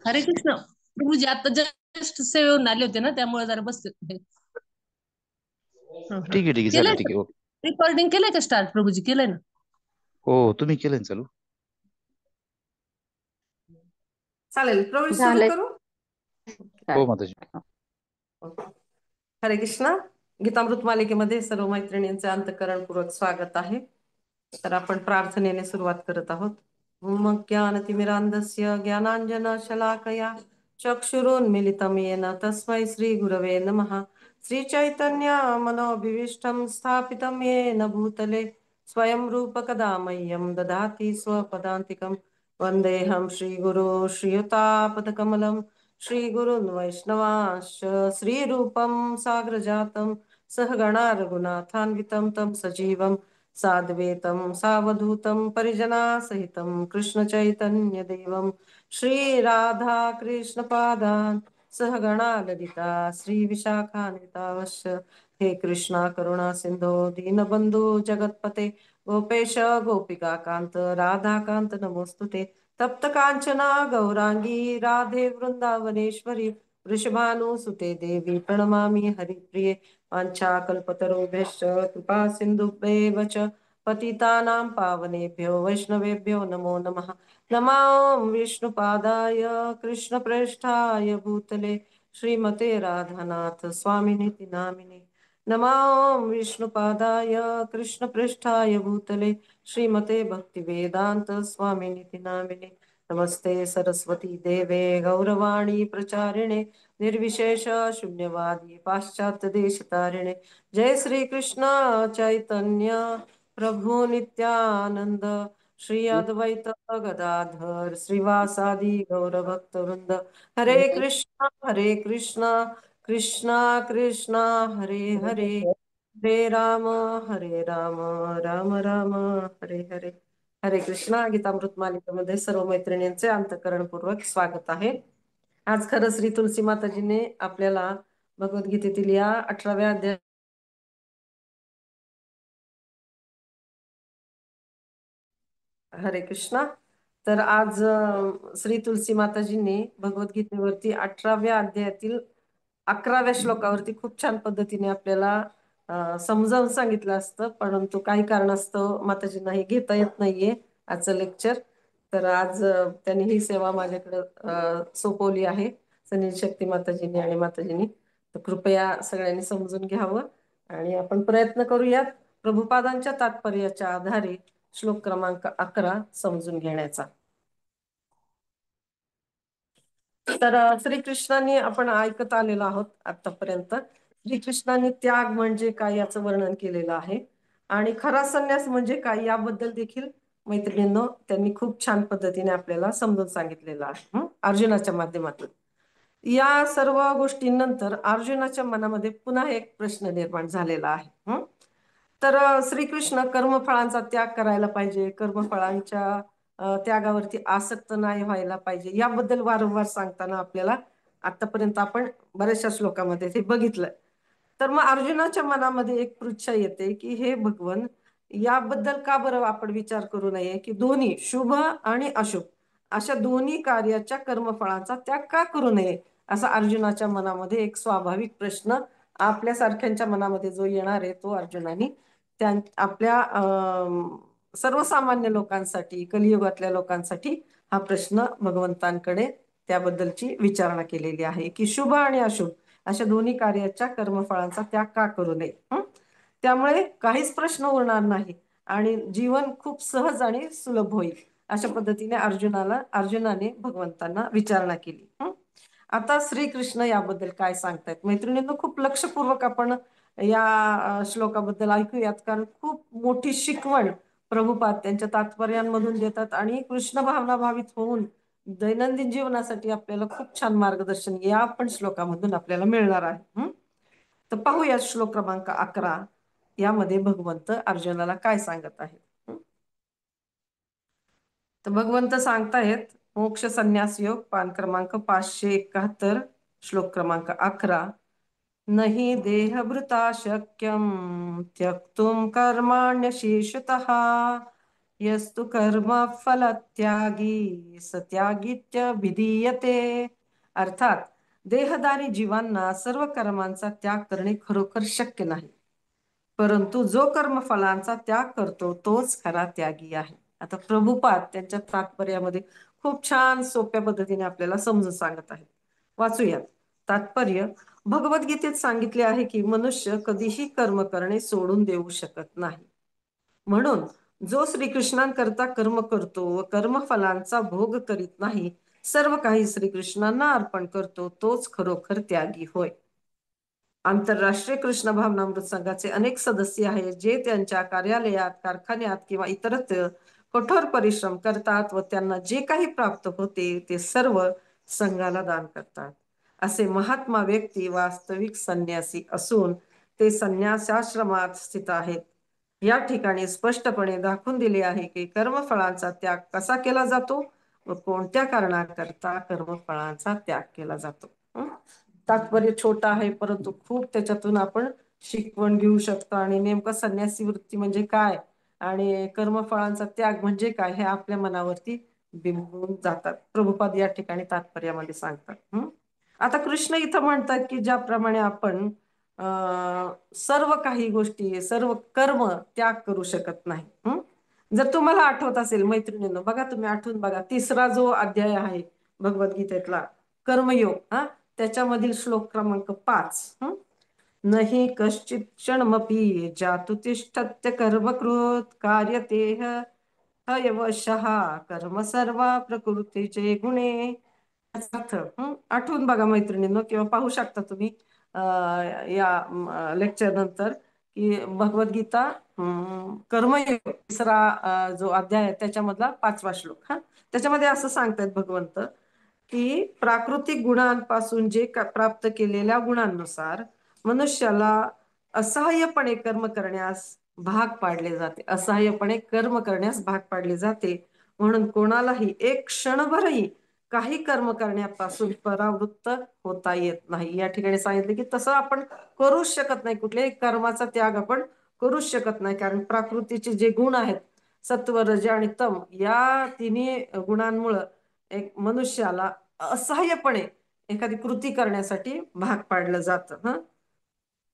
हरे कृष्ण. प्रभूजी आता जस्ट सेवेवरून आले होते ना, त्यामुळे जरा बसले होते. हं. ठीक आहे, ठीक आहे, केलंय चालेल, ठीक आहे, ओके. रेकॉर्डिंग केलंय का स्टार्ट प्रभूजी, केलंय ना? हो, तुम्ही केलं ना चालू? चालेल, प्रवेश सुरू झालंय. करू. हो माताजी. हरे कृष्ण. गीतामृत मालिकेमध्ये सर्व मैत्रिणींचे अंतःकरणपूर्वक स्वागत आहे. तर आपण प्रार्थनेने सुरुवात करत आहोत. मग ज्ञानतिमिरान्धस्य ज्ञानाञ्जनशलाकया चक्षुरुन्मीलितं येन तस्मै श्रीगुरवे नमः. श्रीचैतन्य मनोभीष्टं स्थापितं येन भूतले स्वयं रूपकदा मह्यं ददाति स्वपदान्तिकं. वन्देऽहं श्रीगुरो श्रीयुतापदकमलं श्रीगुरुन् वैष्णवांश्च श्रीरूपं साग्रजातं सहगणा रघुनाथान्वितं तं सजीवं साद्वैतं सावधूतं परिजनासहितं कृष्णचैतन्यदेवं श्रीराधा कृष्णपादान् सहगणा ललिता श्रीविशाखान्वितावश्च. हे कृष्णा करुणा सिंधो दीनबंधु जगत्पते गोपेश गोपिका कांत राधाकांत नमोस्तुते. तप्त कांचना गौरांगी राधे वृंदावनेश्वरी वृषभानुसुते देवी प्रणमामि हरिप्रिये. वाञ्छाकल्पतरुभ्यश्च कृपा सिन्धुभ्येव च पतितानां पावनेभ्यो वैष्णवेभ्यो नमो नमः. नमो विष्णुपादाय कृष्णप्रेष्ठाय भूतले श्रीमते राधानाथ स्वामिनिति नामिने. नमो विष्णुपादाय कृष्णप्रेष्ठाय भूतले श्रीमते भक्तिवेदांत स्वामिनिति नामिने. नमस्ते सरस्वती देवे गौरवाणी प्रचारिणे निर्विशेष शून्यवादी पाश्चात्य देशतारिणे. जय श्री कृष्ण चैतन्य प्रभु नित्यानंद श्री अद्वैत गदाधर श्रीवासादि गौरभक्तवृंद. हरे कृष्ण कृष्ण कृष्ण हरे हरे हरे राम राम राम हरे हरे. हरे कृष्णा. गीतामृत मालिकेमध्ये सर्व मैत्रिणींचे अंतःकरणपूर्वक स्वागत आहे. आज खरं श्री तुलसी माताजीने आपल्याला भगवद्गीतेतील या 18व्या अध्याय हरे कृष्णा. तर आज श्री तुलसी माताजींनी भगवद्गीतेवरती 18व्या अध्यायातील 11व्या श्लोकावरती खूप छान पद्धतीने आपल्याला समजावून सांगितलं असतं, परंतु काही कारणास्तव माताजींना हे घेता येत नाहीये आजचं लेक्चर. तर आज त्यांनी ही सेवा माझ्याकडे सोपवली आहे, सनील शक्ती माताजींनी आणि माताजींनी. तर कृपया सगळ्यांनी समजून घ्यावं आणि आपण प्रयत्न करूयात प्रभुपादांच्या तात्पर्याच्या आधारे श्लोक क्रमांक 11 समजून घेण्याचा. तर श्रीकृष्णांनी आपण ऐकत आलेलो आहोत आतापर्यंत. श्रीकृष्णांनी त्याग म्हणजे काय याचं वर्णन केलेलं आहे आणि खरा संन्यास म्हणजे काय याबद्दल देखील मैत्रिणींनो त्यांनी खूप छान पद्धतीने आपल्याला समजून सांगितलेलं आहे अर्जुनाच्या माध्यमातून. या सर्व गोष्टींनंतर अर्जुनाच्या मनामध्ये पुन्हा एक प्रश्न निर्माण झालेला आहे. तर श्रीकृष्ण कर्मफळांचा त्याग करायला पाहिजे, कर्मफळांच्या त्यागावरती आसक्त नाही व्हायला पाहिजे याबद्दल वारंवार सांगताना आपल्याला आतापर्यंत आपण बऱ्याचशा श्लोकामध्ये ते बघितलं. तर मग अर्जुनाच्या मनामध्ये एक पृच्छा येते की हे भगवन, याबद्दल का बरं आपण विचार करू नये की दोन्ही शुभ आणि अशुभ अशा दोन्ही कार्याच्या कर्मफळांचा त्याग का करू नये, असा अर्जुनाच्या मनामध्ये एक स्वाभाविक प्रश्न आपल्यासारख्यांच्या मनामध्ये जो येणार आहे तो अर्जुनाने आपल्या सर्वसामान्य लोकांसाठी, कलियुगातल्या लोकांसाठी हा प्रश्न भगवंतांकडे त्याबद्दलची विचारणा केलेली आहे की शुभ आणि अशुभ अशा दोन्ही कार्याच्या कर्मफळांचा त्याग का करू नये. त्यामुळे काहीच प्रश्न उरणार नाही आणि जीवन खूप सहज आणि सुलभ होईल अशा पद्धतीने अर्जुनाने भगवंतांना विचारणा केली. आता श्रीकृष्ण याबद्दल काय सांगतायत मैत्रिणींनो, खूप लक्षपूर्वक आपण या श्लोकाबद्दल ऐकूयात, कारण खूप मोठी शिकवण प्रभुपाद त्यांच्या तात्पर्यांमधून देतात आणि कृष्ण भावना भावित होऊन दैनंदिन जीवनासाठी आपल्याला खूप छान मार्गदर्शन या पण श्लोकामधून आपल्याला मिळणार आहे. तर पाहूया श्लोक क्रमांक 11 यामध्ये भगवंत अर्जुनाला काय सांगत आहेत. तर भगवंत सांगतायत मोक्ष संन्यास योग पान क्रमांक 571 श्लोक क्रमांक 11. नहि देहभृता शक्यं त्यक्तुं कर्माण्यशेषतः यस्तु कर्म फल त्यागी सत्यागीत्य विधीयते. अर्थात देहधारी जीवांना सर्व कर्मांचा त्याग करणे खरोखर शक्य नाही, परंतु जो कर्मफलांचा त्याग करतो तोच खरा त्यागी आहे. आता प्रभुपाद त्यांच्या तात्पर्यामध्ये खूप छान सोप्या पद्धतीने आपल्याला समजून सांगत आहेत. वाचूयात. तात्पर्य: भगवद्गीतेत सांगितले आहे की मनुष्य कधीही कर्म करणे सोडून देऊ शकत नाही. म्हणून जो श्रीकृष्णांकरता कर्म करतो व कर्मफलांचा भोग करीत नाही, सर्व काही श्रीकृष्णांना अर्पण करतो, तोच खरोखर त्यागी होय. आंतरराष्ट्रीय कृष्ण भावनामृत संघाचे अनेक सदस्य आहेत जे त्यांच्या कार्यालयात, कारखान्यात किंवा इतरत्र कठोर परिश्रम करतात व त्यांना जे काही प्राप्त होते ते सर्व संघाला दान करतात. असे महात्मा व्यक्ती वास्तविक संन्यासी असून ते संन्यासाश्रमात स्थित आहेत. या ठिकाणी स्पष्टपणे दाखवून दिले आहे की कर्मफळांचा त्याग कसा केला जातो व कोणत्या कारणाकरता कर्मफळांचा त्याग केला जातो. तात्पर्य छोटा आहे, परंतु खूप त्याच्यातून आपण शिकवण घेऊ शकतो. आणि नेमकं संन्यासी वृत्ती म्हणजे काय आणि कर्मफळांचा त्याग म्हणजे काय हे आपल्या मनावरती बिंबून जातात. प्रभुपाद या ठिकाणी तात्पर्यामध्ये सांगतात. आता कृष्ण इथं म्हणतात की ज्याप्रमाणे आपण सर्व काही गोष्टी, सर्व कर्म त्याग करू शकत नाही. जर तुम्हाला आठवत असेल मैत्रिणींनो, बघा तुम्ही आठवून बघा, 3रा जो अध्याय आहे भगवद्गीतेतला कर्मयोग, त्याच्यामधील श्लोक क्रमांक 5, नहि कश्चित क्षणमपि जातु तिष्ठत्य कर्मकृत कार्यतेह हयवशः कर्म सर्वा प्रकृतीचे गुणे. अर्थ आठवून बघा मैत्रिणींनो, किंवा पाहू शकता तुम्ही या लेक्चर नंतर की भगवद्गीता कर्मयोग 3रा जो अध्याय आहे त्याच्यामधला 5वा श्लोक. त्याच्यामध्ये असं सांगतात भगवंत की प्राकृतिक गुणांपासून जे प्राप्त केलेल्या गुणांनुसार मनुष्याला असहाय्यपणे कर्म करण्यास भाग पाडले जाते. असहाय्यपणे कर्म करण्यास भाग पाडले जाते. म्हणून कोणालाही एक क्षणभरही काही कर्म करण्यापासून परावृत्त होता येत नाही. या ठिकाणी सांगितले की तसं आपण करूच शकत नाही, कुठल्याही कर्माचा त्याग आपण करूच शकत नाही. कारण प्रकृतीचे जे गुण आहेत, सत्व, रज आणि तम, या तिन्ही गुणांमुळे एक मनुष्याला असहाय्यपणे एखादी कृती करण्यासाठी भाग पाडलं जातं.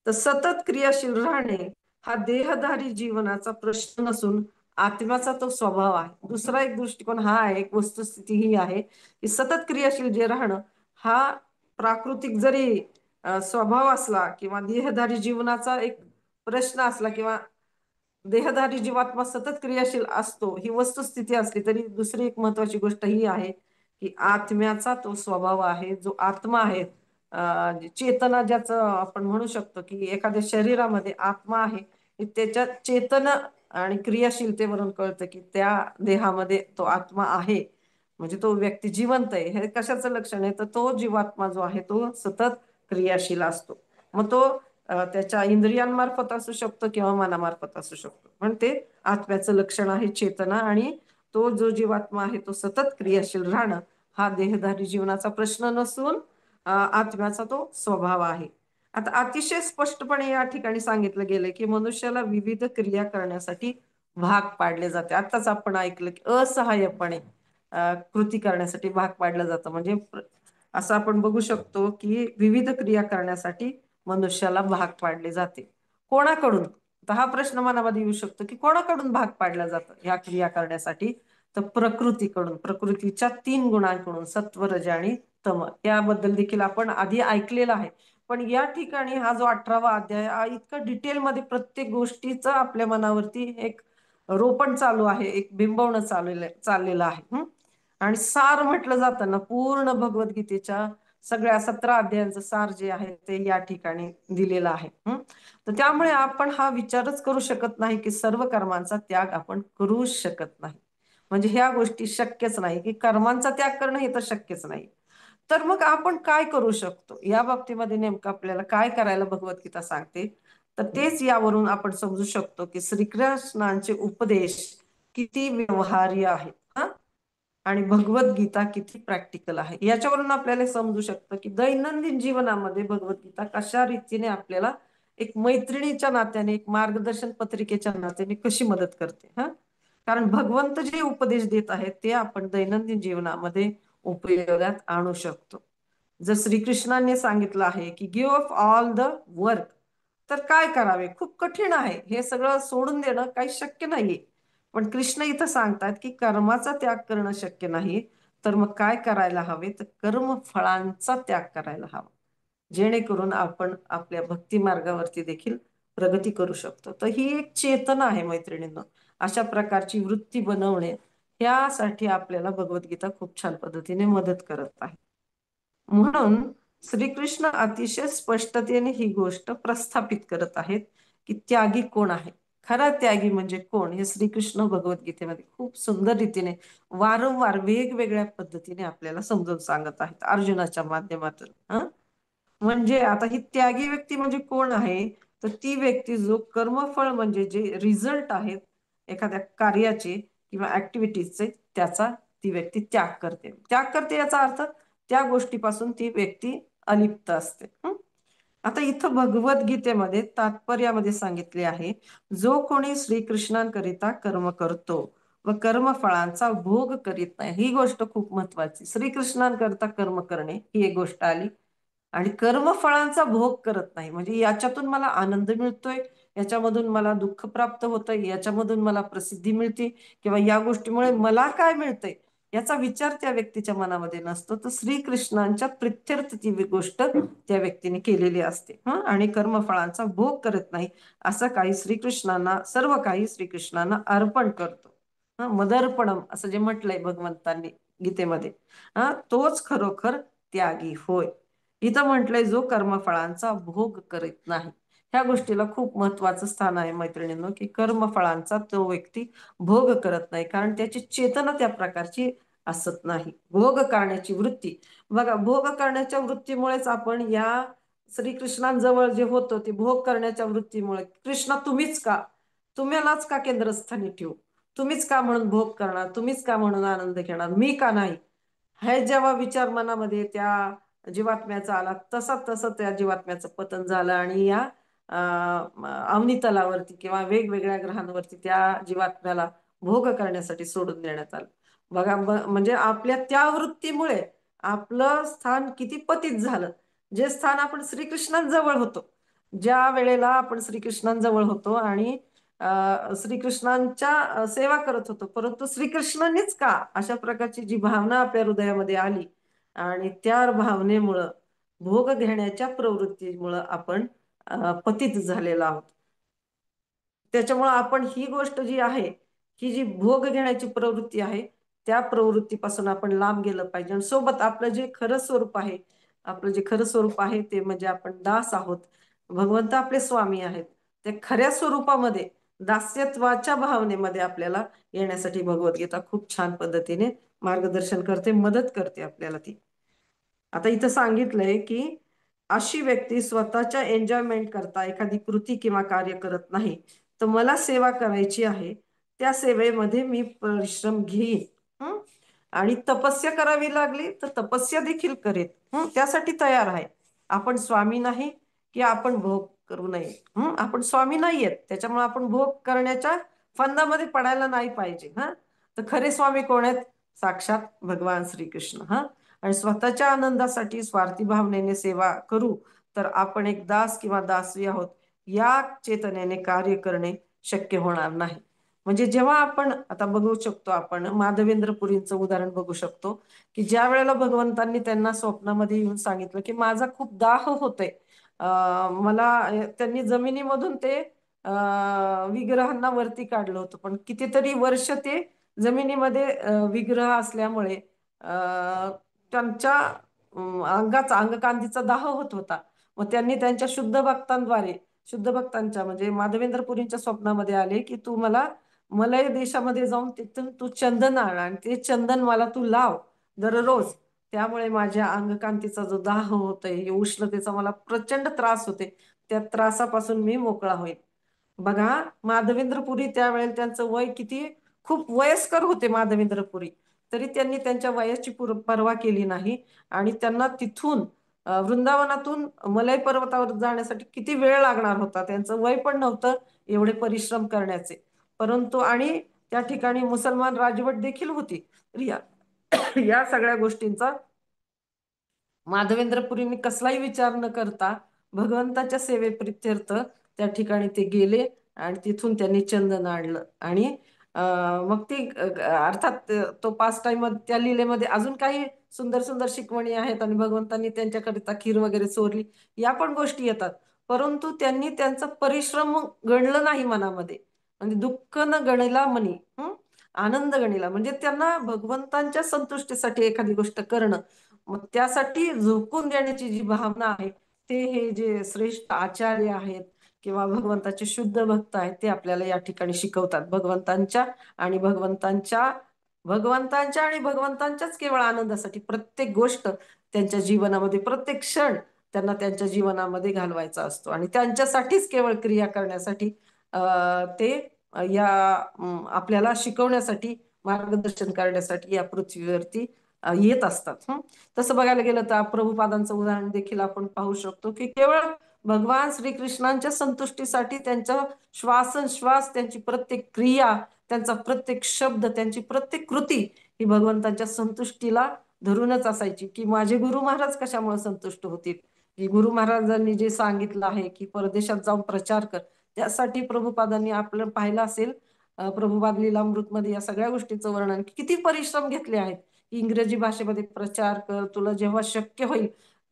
तर सतत क्रियाशील राहणे हा देहधारी जीवनाचा प्रश्न नसून आत्म्याचा तो स्वभाव आहे. दुसरा एक दृष्टिकोन हा आहे, एक वस्तुस्थिती ही आहे की सतत क्रियाशील जे राहणं हा प्राकृतिक जरी स्वभाव असला किंवा देहधारी जीवनाचा एक प्रश्न असला किंवा देहधारी जीवात्मा सतत क्रियाशील असतो, ही वस्तुस्थिती असली तरी दुसरी एक महत्वाची गोष्ट ही आहे की आत्म्याचा तो स्वभाव आहे, जो आत्मा आहे, चेतना, ज्याचं आपण म्हणू शकतो की एखाद्या शरीरामध्ये आत्मा आहे, त्याच्या चेतन आणि क्रियाशीलतेवरून कळतं की त्या देहामध्ये तो आत्मा आहे, म्हणजे तो व्यक्ती जिवंत आहे. हे कशाचं लक्षण आहे, तर तो जीवात्मा जो आहे तो सतत क्रियाशील असतो. मग तो त्याच्या इंद्रियांमार्फत असू शकतो किंवा मनामार्फत असू शकतो, पण ते आत्म्याचं लक्षण आहे, चेतना. आणि तो जो जीवात्मा आहे तो सतत क्रियाशील राहणं हा देहधारी जीवनाचा प्रश्न नसून आत्म्याचा तो स्वभाव आहे. आता अतिशय स्पष्टपणे या ठिकाणी सांगितलं गेलं की मनुष्याला विविध क्रिया करण्यासाठी भाग पाडले जाते. आताच आपण ऐकलं की असहाय्यपणे कृती करण्यासाठी भाग पाडलं जातं. म्हणजे असं आपण बघू शकतो की विविध क्रिया करण्यासाठी मनुष्याला भाग पाडले जाते. कोणाकडून, तर हा प्रश्न मनामध्ये येऊ शकतो की कोणाकडून भाग पाडला जातं ह्या क्रिया करण्यासाठी, तर प्रकृतीकडून, प्रकृतीच्या 3 गुणांकडून, सत्व, रज आणि तम. याबद्दल देखील आपण आधी ऐकलेलं आहे. पण या ठिकाणी हा जो 18वा अध्याय इतका डिटेलमध्ये प्रत्येक गोष्टीचं आपल्या मनावरती एक रोपण चालू आहे, एक बिंबवणं चाललेलं आहे. आणि सार म्हटलं जातं ना, पूर्ण भगवद्गीतेच्या सगळ्या 17 अध्यायांचं सार जे आहे ते या ठिकाणी दिलेलं आहे. तर त्यामुळे आपण हा विचारच करू शकत नाही की सर्व कर्मांचा त्याग आपण करूच शकत नाही. म्हणजे ह्या गोष्टी शक्यच नाही की कर्मांचा त्याग करणं हे तर शक्यच नाही. तर मग आपण काय करू शकतो या बाबतीमध्ये, नेमकं आपल्याला काय करायला भगवद्गीता सांगते, तर तेच यावरून आपण समजू शकतो की श्रीकृष्णांचे उपदेश किती व्यवहार्य आहेत आणि भगवद्गीता किती प्रॅक्टिकल आहे. याच्यावरून आपल्याला समजू शकतं की दैनंदिन जीवनामध्ये भगवद्गीता कशा रीतीने आपल्याला एक मैत्रिणीच्या नात्याने, एक मार्गदर्शन पत्रिकेच्या नात्याने कशी मदत करते. कारण भगवंत जे उपदेश देत आहेत ते आपण दैनंदिन जीवनामध्ये उपयोगात आणू शकतो. जर श्रीकृष्णांनी सांगितलं आहे की give up all the work, तर काय करावे? खूप कठीण आहे, हे सगळं सोडून देणं काही शक्य नाहीये. पण कृष्ण इथं सांगतात की कर्माचा त्याग करणं शक्य नाही, तर मग काय करायला हवे? तर कर्म फळांचा त्याग करायला हवा, जेणेकरून आपण आपल्या भक्ती मार्गावरती देखील प्रगती करू शकतो. तर ही एक चेतना आहे मैत्रिणींनो, अशा प्रकारची वृत्ती बनवणे, यासाठी आपल्याला भगवद्गीता खूप छान पद्धतीने मदत करत आहे. म्हणून श्रीकृष्ण अतिशय स्पष्टतेने ही गोष्ट प्रस्थापित करत आहेत की त्यागी कोण आहे, खरा त्यागी म्हणजे कोण, हे श्रीकृष्ण भगवद्गीतेमध्ये खूप सुंदर रीतीने वारंवार वेगवेगळ्या पद्धतीने आपल्याला समजावून सांगत आहेत अर्जुनाच्या माध्यमातून. म्हणजे आता ही त्यागी व्यक्ती म्हणजे कोण आहे? तर ती व्यक्ती जो कर्मफळ म्हणजे जे रिझल्ट आहेत एखाद्या कार्याचे किंवा ऍक्टिव्हिटीजचे, त्याचा ती व्यक्ती त्याग करते. त्याग करते याचा अर्थ त्या गोष्टीपासून ती व्यक्ती अलिप्त असते. आता इथं भगवद्गीतेमध्ये तात्पर्यामध्ये सांगितले आहे, जो कोणी श्रीकृष्णांकरिता कर्म करतो व कर्मफळांचा भोग करीत नाही, ही गोष्ट खूप महत्वाची. श्रीकृष्णांकरिता कर्म करणे ही एक गोष्ट आली, आणि कर्मफळांचा भोग करत नाही म्हणजे याच्यातून मला आनंद मिळतोय, याच्यामधून मला दुःख प्राप्त होतंय, याच्यामधून मला प्रसिद्धी मिळते, किंवा या गोष्टीमुळे मला काय मिळतंय याचा विचार त्या व्यक्तीच्या मनामध्ये नसतो. तर श्रीकृष्णांच्या प्रित्यर्थ ती गोष्ट त्या व्यक्तीने केलेली असते. आणि कर्मफळांचा भोग करत नाही, असं काही श्रीकृष्णांना, सर्व काही श्रीकृष्णांना अर्पण करतो. मदर्पणम असं जे म्हटलंय भगवंतांनी गीतेमध्ये, तोच खरोखर त्यागी होय. इथं म्हटलंय जो कर्मफळांचा भोग करीत नाही. ह्या गोष्टीला खूप महत्वाचं स्थान आहे मैत्रिणींनो, की कर्मफळांचा तो व्यक्ती भोग करत नाही, कारण त्याची चेतना त्या प्रकारची असत नाही. भोग करण्याची वृत्ती, बघा, भोग करण्याच्या वृत्तीमुळेच आपण या श्रीकृष्णांजवळ जे होतो ते भोग करण्याच्या वृत्तीमुळे, कृष्णा तुम्हीच का, तुम्हालाच का केंद्रस्थानी ठेवू, तुम्हीच का म्हणून भोग करणार, तुम्हीच का म्हणून आनंद घेणार, मी का नाही, हे जेव्हा विचार मनामध्ये त्या जीवात्म्याचा आला, तसा तसं त्या जीवात्म्याचं पतन झालं, आणि या अवनी तलावरती किंवा वेगवेगळ्या ग्रहांवरती त्या जीवात्म्याला भोग करण्यासाठी सोडून देण्यात आलं. बघा, म्हणजे आपल्या त्या वृत्तीमुळे आपलं स्थान किती पतित झालं. जे स्थान आपण श्रीकृष्णांजवळ होतो, ज्या वेळेला आपण श्रीकृष्णांजवळ होतो आणि श्रीकृष्णांच्या सेवा करत होतो, परंतु श्रीकृष्णांनीच का, अशा प्रकारची जी भावना आपल्या हृदयामध्ये आली, आणि त्या भावनेमुळं, भोग घेण्याच्या प्रवृत्तीमुळं आपण पतित झालेलो आहोत. त्याच्यामुळं आपण ही गोष्ट जी आहे, ही जी भोग घेण्याची प्रवृत्ती आहे, त्या प्रवृत्तीपासून आपण लांब गेलं पाहिजे. आणि सोबत आपलं जे खरं स्वरूप आहे, आपलं जे खरं स्वरूप आहे ते म्हणजे आपण दास आहोत, भगवंत आपले स्वामी आहेत. ते खऱ्या स्वरूपामध्ये दास्यत्वाच्या भावनेमध्ये आपल्याला येण्यासाठी भगवद्गीता खूप छान पद्धतीने मार्गदर्शन करते, मदत करते आपल्याला ती. आता इथं सांगितलंय की अशी व्यक्ती स्वतःच्या एन्जॉयमेंट करता एखादी कृती किंवा कार्य करत नाही, तर मला सेवा करायची आहे, त्या सेवेमध्ये मी परिश्रम घेईन, आणि तपस्या करावी लागली तर तपस्या देखील करेन, त्यासाठी तयार आहे. आपण स्वामी नाही की आपण भोग करू नये. आपण स्वामी नाहीयेत, त्याच्यामुळे आपण भोग करण्याच्या फंदामध्ये पडायला नाही पाहिजे. तर खरे स्वामी कोण आहेत? साक्षात भगवान श्रीकृष्ण. आणि स्वतःच्या आनंदासाठी स्वार्थी भावनेने सेवा करू तर आपण एक दास किंवा दासी आहोत, या चेतनेने कार्य करणे शक्य होणार नाही. म्हणजे जेव्हा आपण आता बघू शकतो, आपण माधवेंद्रपुरींचं उदाहरण बघू शकतो, की ज्या वेळेला भगवंतांनी त्यांना स्वप्नामध्ये येऊन सांगितलं की माझा खूप दाह होतोय, मला, त्यांनी जमिनीमधून ते विग्रहांना वरती काढलं होतं, पण कितीतरी वर्ष ते जमिनीमध्ये विग्रह असल्यामुळे त्यांच्या अंगाचा, अंगकांतीचा दाह होत होता. मग त्यांनी त्यांच्या शुद्ध भक्तांद्वारे, शुद्ध भक्तांच्या म्हणजे माधवेंद्रपुरींच्या स्वप्नामध्ये आले की तू मला मलय देशामध्ये जाऊन तिथून तू चंदन आण, आणि ते चंदन मला तू लाव दररोज, त्यामुळे माझ्या अंगकांतीचा जो दाह होतोय, उष्णतेचा मला प्रचंड त्रास होते, त्या त्रासापासून मी मोकळा होईल. बघा, माधवेंद्रपुरी त्यावेळेला त्यांचं वय किती, खूप वयस्कर होते माधवेंद्रपुरी, तरी त्यांनी त्यांच्या वयाची पर्वा केली नाही, आणि त्यांना तिथून वृंदावनातून मलय पर्वतावर जाण्यासाठी किती वेळ लागणार होता, त्यांचं वय पण नव्हतं एवढे परिश्रम करण्याचे, परंतु आणि त्या ठिकाणी मुसलमान राजवट देखील होती. या सगळ्या गोष्टींचा माधवेंद्रपुरींनी कसलाही विचार न करता भगवंताच्या सेवेप्रित्यर्थ त्या ठिकाणी ते गेले आणि तिथून त्यांनी चंदन आणलं. आणि मग ती अर्थात तो पास टाइम त्या लीलेमध्ये अजून काही सुंदर सुंदर शिकवणी आहेत आणि भगवंतांनी त्यांच्याकरिता खीर वगैरे चोरली, या पण गोष्टी येतात. परंतु त्यांनी त्यांचा परिश्रम गणलं नाही मनामध्ये, म्हणजे दुःख न गणला मनी, आनंद गणिला. म्हणजे त्यांना भगवंतांच्या संतुष्टीसाठी एखादी गोष्ट करणं, मग त्यासाठी झोकून देण्याची जी भावना आहे, ते हे जे श्रेष्ठ आचार्य आहेत किंवा भगवंताचे शुद्ध भक्त आहेत ते आपल्याला या ठिकाणी शिकवतात. भगवंतांच्या आणि भगवंतांच्याच केवळ आनंदासाठी प्रत्येक गोष्ट त्यांच्या जीवनामध्ये, प्रत्येक क्षण त्यांना त्यांच्या जीवनामध्ये घालवायचा असतो आणि त्यांच्यासाठीच केवळ क्रिया करण्यासाठी ते या आपल्याला शिकवण्यासाठी, मार्गदर्शन करण्यासाठी या पृथ्वीवरती येत असतात. तसं बघायला गेलं तर प्रभुपादांचं उदाहरण देखील आपण पाहू शकतो की केवळ भगवान श्रीकृष्णांच्या संतुष्टीसाठी त्यांचा श्वासोश्वास, त्यांची प्रत्येक क्रिया, त्यांचा प्रत्येक शब्द, त्यांची प्रत्येक कृती ही भगवंतांच्या संतुष्टीला धरूनच असायची. की माझे गुरु महाराज कशामुळे संतुष्ट होतील, की गुरु महाराजांनी जे सांगितलं आहे की परदेशात जाऊन प्रचार कर, त्यासाठी प्रभुपादांनी आपलं पाहिलं असेल प्रभुपाद लीलामृत मध्ये या सगळ्या गोष्टीचं वर्णन, किती परिश्रम घेतले आहेत. इंग्रजी भाषेमध्ये प्रचार कर, तुला जेव्हा शक्य होईल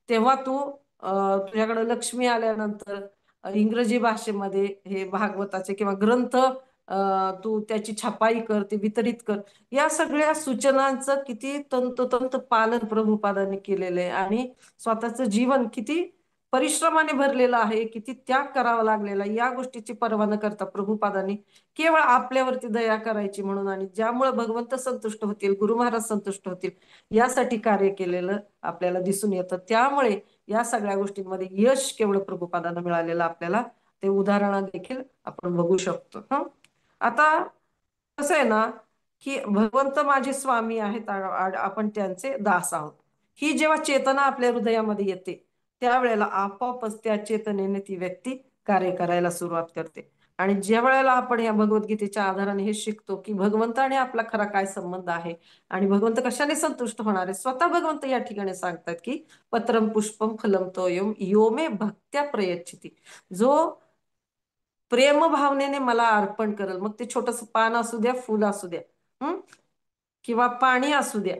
तेव्हा तू तुझ्याकडे लक्ष्मी आल्यानंतर इंग्रजी भाषेमध्ये हे भागवताचे किंवा ग्रंथ तू त्याची छपाई कर, ते वितरित कर. या सगळ्या सूचनांचं किती तंतोतंत पालन प्रभुपादांनी केलेलं आहे आणि स्वतःचं जीवन किती परिश्रमाने भरलेलं आहे, किती त्याग करावा लागलेला, या गोष्टीची पर्वा न करता प्रभुपादांनी केवळ आपल्यावरती दया करायची म्हणून आणि ज्यामुळे भगवंत संतुष्ट होतील, गुरु महाराज संतुष्ट होतील, यासाठी कार्य केलेलं आपल्याला दिसून येतं. त्यामुळे या सगळ्या गोष्टींमध्ये यश केवळ प्रभुपादांना मिळालेलं आपल्याला ते उदाहरण देखील आपण बघू शकतो. आता कसं आहे ना, की भगवंत माझे स्वामी आहेत, आपण त्यांचे दास आहोत, ही जेव्हा चेतना आपल्या हृदयामध्ये येते त्यावेळेला आपोआपच त्या चेतनेने ती व्यक्ती कार्य करायला सुरुवात करते. आणि ज्या वेळेला आपण या भगवद्गीतेच्या आधाराने हे शिकतो की भगवंत आणि आपला खरा काय संबंध आहे आणि भगवंत कशाने संतुष्ट होणार आहे, स्वतः भगवंत या ठिकाणी सांगतात की पत्रम पुष्पम फलम तोयम यो मे भक्त्या प्रयच्छिती, जो प्रेम भावनेने मला अर्पण करेल, मग ते छोटस पान असू द्या, फुल असू द्या, किंवा पाणी असू द्या,